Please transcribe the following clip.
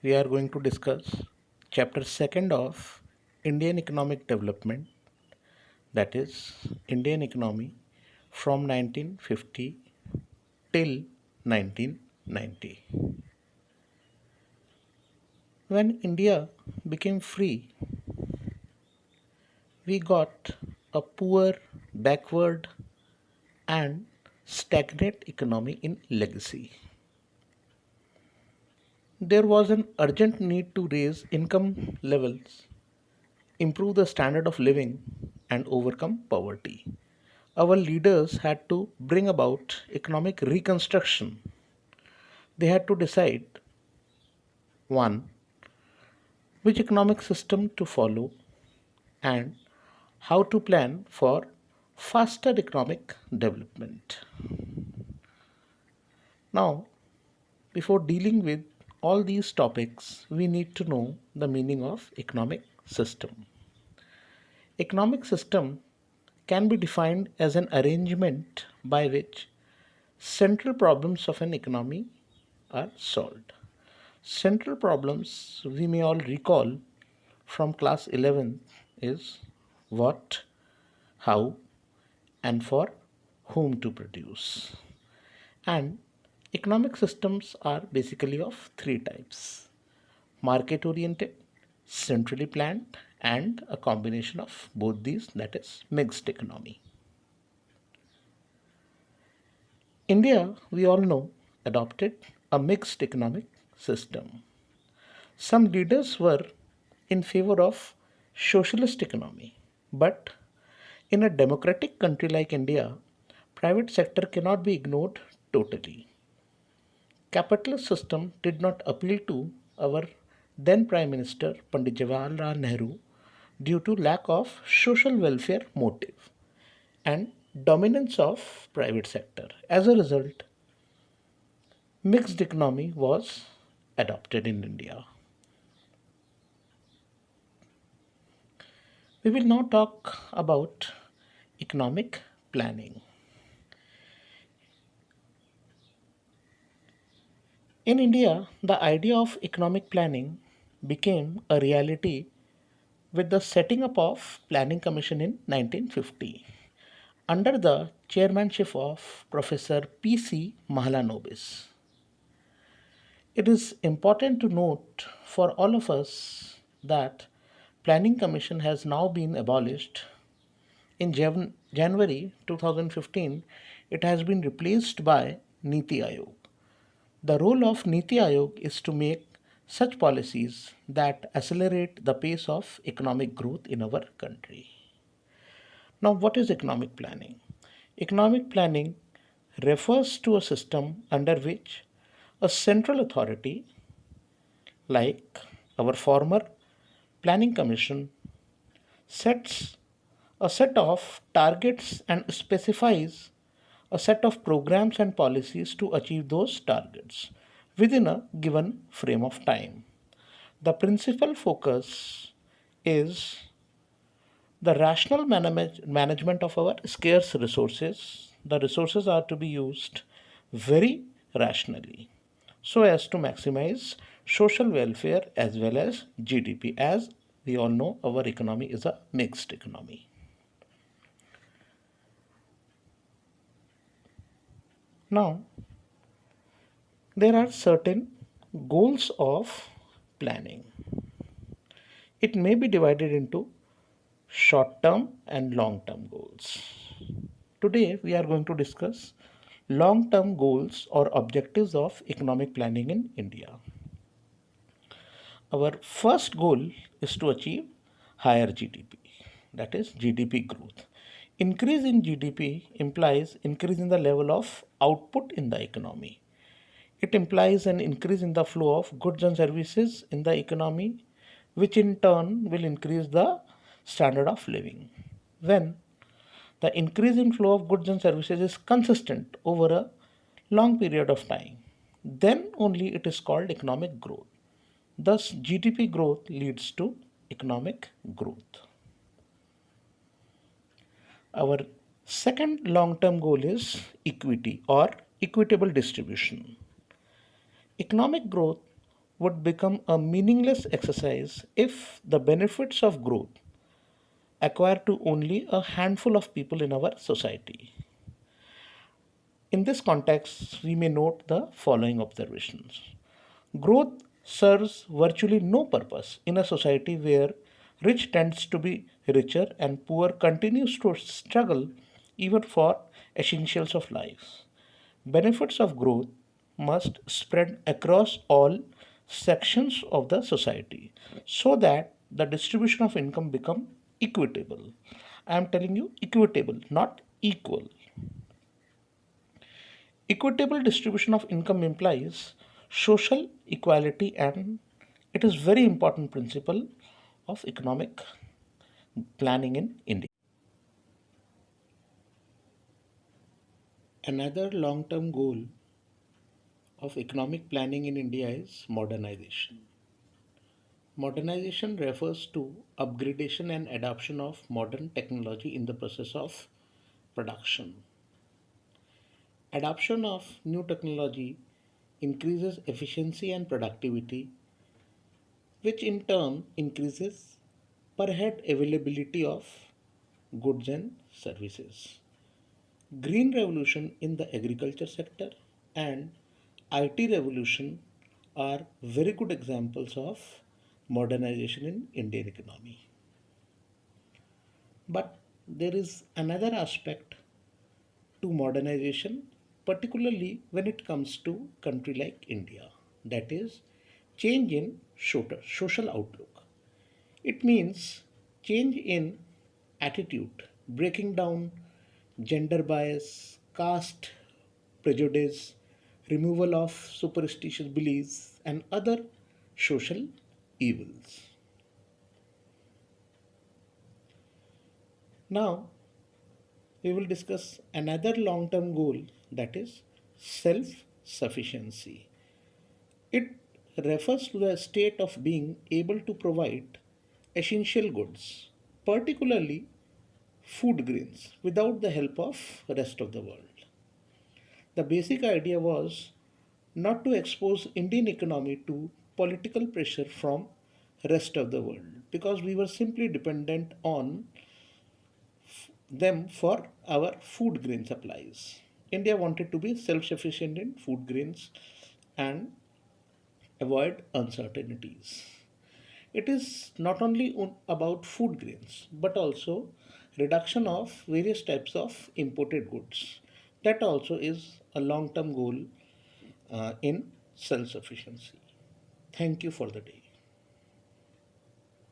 we are going to discuss chapter 2nd of Indian economic development, that is Indian economy from 1950 till 1990. When India became free, we got a poor, backward, and stagnant economy in legacy. There was an urgent need to raise income levels, improve the standard of living, and overcome poverty. Our leaders had to bring about economic reconstruction. They had to decide one, which economic system to follow and how to plan for faster economic development. Now, before dealing with all these topics, we need to know the meaning of economic system. Economic system can be defined as an arrangement by which central problems of an economy are solved. Central problems we may all recall from class 11 is what, how, and for whom to produce. And economic systems are basically of three types: market oriented, centrally planned, and a combination of both these, that is, mixed economy. India, we all know, adopted a mixed economic system. Some leaders were in favor of socialist economy, but in a democratic country like India, private sector cannot be ignored totally. Capitalist system did not appeal to our then Prime Minister Pandit Jawaharlal Nehru due to lack of social welfare motive and dominance of private sector. As a result, mixed economy was adopted in India. We will now talk about economic planning. In India, the idea of economic planning became a reality with the setting up of Planning Commission in 1950 under the chairmanship of Professor P.C. Mahalanobis. It is important to note for all of us that Planning Commission has now been abolished. In January 2015, it has been replaced by Niti Aayog. The role of Niti Aayog is to make such policies that accelerate the pace of economic growth in our country. Now, what is economic planning? Economic planning refers to a system under which a central authority, like our former Planning Commission, sets a set of targets and specifies a set of programs and policies to achieve those targets within a given frame of time. The principal focus is the rational management of our scarce resources. The resources are to be used very rationally so as to maximize social welfare as well as GDP. As we all know, our economy is a mixed economy. Now, there are certain goals of planning. It may be divided into short term and long term goals. Today, we are going to discuss long term goals or objectives of economic planning in India. Our first goal is to achieve higher GDP, that is, GDP growth. Increase in GDP implies increase in the level of output in the economy. It implies an increase in the flow of goods and services in the economy, which in turn will increase the standard of living. When the increase in flow of goods and services is consistent over a long period of time, then only it is called economic growth. Thus, GDP growth leads to economic growth. Our second long term goal is equity or equitable distribution. Economic growth would become a meaningless exercise if the benefits of growth acquire to only a handful of people in our society. In this context, we may note the following observations. Growth serves virtually no purpose in a society where rich tends to be richer and poor continues to struggle even for essentials of life. Benefits of growth must spread across all sections of the society so that the distribution of income become equitable. I am telling you equitable, not equal. Equitable distribution of income implies social equality, and it is very important principle of economic planning in India. Another long-term goal of economic planning in India is modernization. Modernization refers to upgradation and adoption of modern technology in the process of production. Adoption of new technology increases efficiency and productivity, which in turn increases per head availability of goods and services. Green revolution in the agriculture sector and IT revolution are very good examples of modernization in Indian economy. But there is another aspect to modernization, particularly when it comes to country like India, that is change in social outlook. It means change in attitude, breaking down gender bias, caste prejudice, removal of superstitious beliefs, and other social evils. Now, we will discuss another long term goal, that is self sufficiency. It refers to the state of being able to provide essential goods, particularly food grains, without the help of rest of the world. The basic idea was not to expose Indian economy to political pressure from rest of the world, because we were simply dependent on them for our food grain supplies. India wanted to be self-sufficient in food grains and avoid uncertainties. It is not only about food grains but also reduction of various types of imported goods. That also is a long term goal in self sufficiency. Thank you for the day.